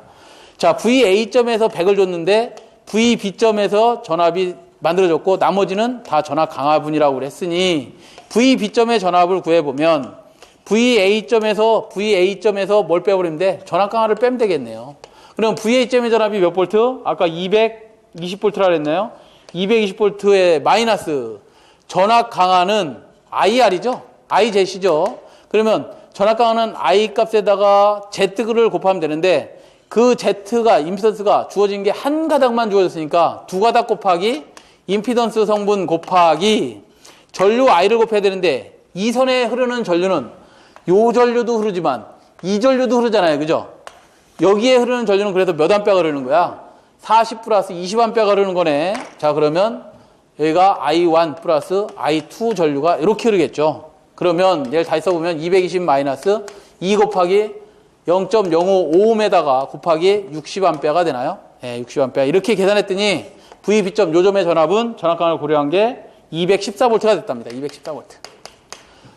Speaker 1: 자, VA점에서 100을 줬는데, VB점에서 전압이 만들어졌고, 나머지는 다 전압 강화분이라고 그랬으니, VB점의 전압을 구해보면, VA점에서 뭘 빼버리면 돼? 전압 강화를 빼면 되겠네요. 그럼 VA점의 전압이 몇 볼트? 아까 220V라 그랬나요? 220V의 마이너스 전압 강화는 IR이죠? IZ죠? 그러면 전압 강화는 I 값에다가 Z를 곱하면 되는데 그 Z가, 임피던스가 주어진 게 한 가닥만 주어졌으니까 두 가닥 곱하기 임피던스 성분 곱하기 전류 I를 곱해야 되는데 이 선에 흐르는 전류는 요 전류도 흐르지만 이 전류도 흐르잖아요. 그죠? 여기에 흐르는 전류는 그래서 몇 암페어가 흐르는 거야? 40 플러스 20암페어가 흐르는 거네. 자, 그러면 여기가 I1 플러스 I2 전류가 이렇게 흐르겠죠. 그러면 얘를 다시 써보면 220 마이너스 2 곱하기 0.055에다가 곱하기 60암페어가 되나요? 네, 60암페어. 이렇게 계산했더니 VB점 요점의 전압은 전압강을 고려한 게 214V가 됐답니다. 214V.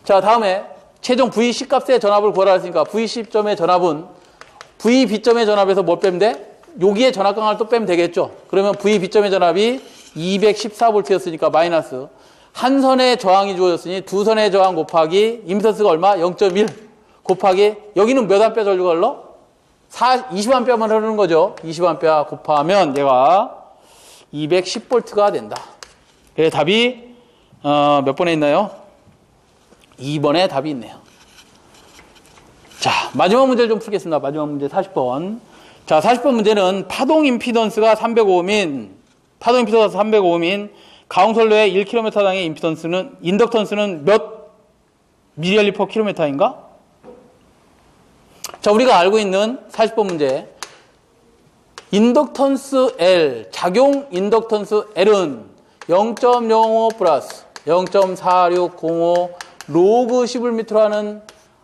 Speaker 1: 자, 다음에 최종 VC 값의 전압을 구하라 했으니까 VC점의 전압은 VB점의 전압에서 뭘 빼면 돼? 여기에 전압강을 또 빼면 되겠죠. 그러면 VB점의 전압이 214V였으니까 마이너스 한 선의 저항이 주어졌으니 두 선의 저항 곱하기 임피던스가 얼마? 0.1 곱하기 여기는 몇 암페어 전류가 흘러? 20암페어만 흐르는 거죠. 20암페어 곱하면 얘가 210V가 된다. 그래서 답이 몇 번에 있나요? 2번에 답이 있네요. 자, 마지막 문제를 좀 풀겠습니다. 마지막 문제 40번. 자, 40번 문제는 파동 임피던스가 305옴인 가공선로의 1km당의 인덕턴스는 몇 미리알리 퍼 킬로미터인가? 자, 우리가 알고 있는 40번 문제. 인덕턴스 L, 작용 인덕턴스 L은 0.05 플러스 0.4605 로그 11m라는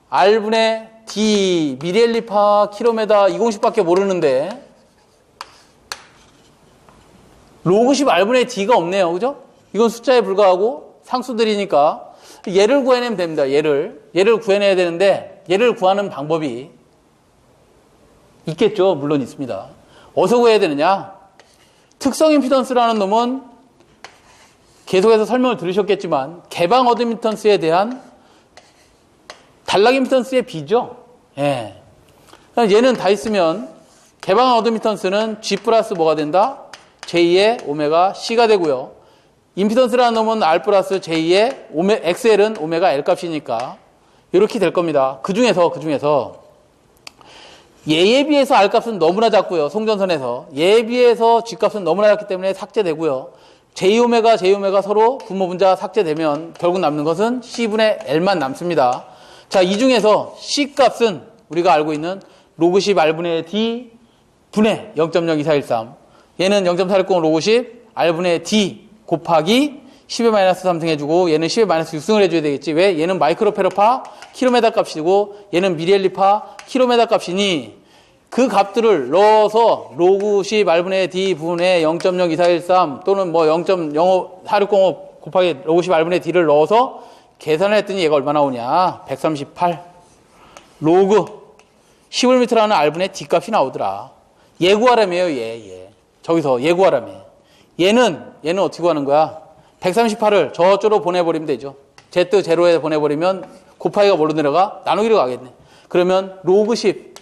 Speaker 1: R분의 D 미리알리 퍼 킬로미터 이 공식밖에 모르는데 로그 10 R분의 D가 없네요. 그죠? 이건 숫자에 불과하고 상수들이니까 얘를 구해내면 됩니다. 얘를 구해내야 되는데 얘를 구하는 방법이 있겠죠. 물론 있습니다. 어디서 구해야 되느냐? 특성 임피던스라는 놈은 계속해서 설명을 들으셨겠지만 개방 어드미턴스에 대한 단락 임피던스의 비죠. 예. 얘는 다 있으면 개방 어드미턴스는 G 플러스 뭐가 된다? J의 오메가 C가 되고요. 임피던스라는 놈은 R 플러스 J의 XL은 오메가 L 값이니까 이렇게 될 겁니다. 그 중에서 얘에 비해서 R 값은 너무나 작고요. 송전선에서 얘에 비해서 G 값은 너무나 작기 때문에 삭제되고요. J오메가 서로 분모분자 삭제되면 결국 남는 것은 C분의 L만 남습니다. 자, 이 중에서 C 값은 우리가 알고 있는 로그 10 R분의 D 분의 0.02413. 얘는 0.460 로그 10 R분의 D 곱하기 10의 마이너스 3승 해주고 얘는 10의 마이너스 6승을 해줘야 되겠지. 왜? 얘는 마이크로페로파 킬로메다 값이고 얘는 미리엘리파 킬로메다 값이니 그 값들을 넣어서 로그 10 R분의 D 분의 0.02413 또는 뭐 0.054605 곱하기 로그 10 R분의 D를 넣어서 계산을 했더니 얘가 얼마 나오냐. 138 로그 10을미터라는 R분의 D 값이 나오더라. 얘 구하라며요. 얘. 저기서 얘 구하라며. 얘는 어떻게 구하는 거야? 138을 저쪽으로 보내버리면 되죠. Z0에 보내버리면 곱하기가 뭘로 내려가? 나누기로 가겠네. 그러면 로그 10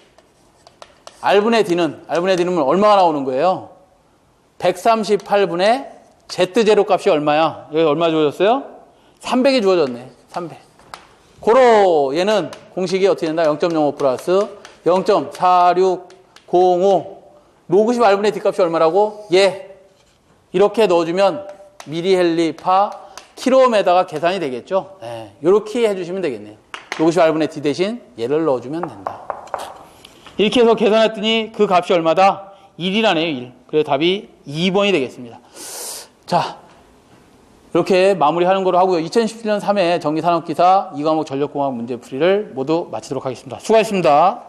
Speaker 1: R분의 D는 얼마가 나오는 거예요? 138분의 Z0 값이 얼마야? 여기 얼마 주어졌어요? 300이 주어졌네. 300. 고로 얘는 공식이 어떻게 된다? 0.05 플러스 0.4605 로그 10 R분의 D 값이 얼마라고? 이렇게 넣어주면 미리헬리파 킬로메다가 계산이 되겠죠. 네, 이렇게 해주시면 되겠네요. 로그 10 R분의 D 대신 얘를 넣어주면 된다. 이렇게 해서 계산했더니 그 값이 얼마다? 1이라네요. 1. 그래서 답이 2번이 되겠습니다. 자, 이렇게 마무리하는 거로 하고요. 2017년 3회 전기산업기사 2과목 전력공학 문제풀이를 모두 마치도록 하겠습니다. 수고하셨습니다.